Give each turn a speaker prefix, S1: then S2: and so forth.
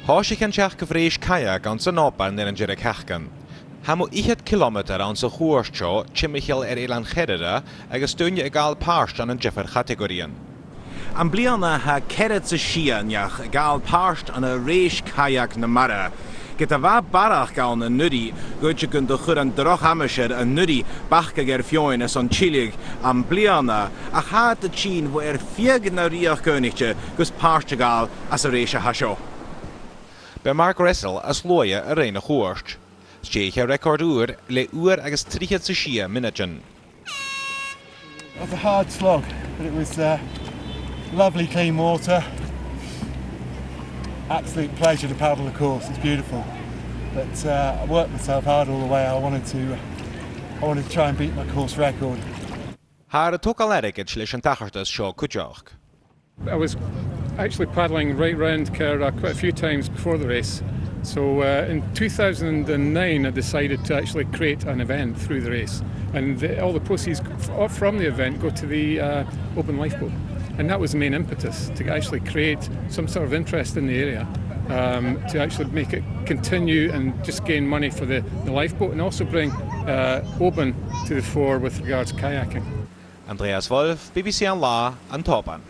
S1: Háis ik an teach go bhréis kayak an san ápan in an deire ceachcan. Hamu 1 kilometer an sa chuairseo timicheal éile an cheirire agus dúine ag gáil páist an differ categóríon.
S2: An bliana ha cead sa sianeach gáil páist an a réis kayak na mara. Get a bha barach gáil na nudí, goidse gon do chur an droch hamiseir an nudí bachca gur fioin as an tílig an bliana a chad a tín bh fiag na riach gönigte gus páiste gáil as a réis a haseo.
S1: Be Mark Russell as loia a réine chuairt. Stéiche recordúr le uair agus 30 sa sia minútin.
S3: It was a hard slog, but it was lovely clean water. Absolute pleasure to paddle the course, it's beautiful. But I worked myself hard all the way. I wanted to try and beat my course record.
S1: Haar a tógáil airgid leis an tachartas seo cuideach.
S4: I was actually paddling right round Kayak Race quite a few times before the race. So in 2009 I decided to actually create an event through the race, and all the proceeds from the event go to the open lifeboat, and that was the main impetus to actually create some sort of interest in the area, to actually make it continue and just gain money for the lifeboat, and also bring open to the fore with regards to kayaking.
S1: Andreas Wolf, BBC an lá an Tápan.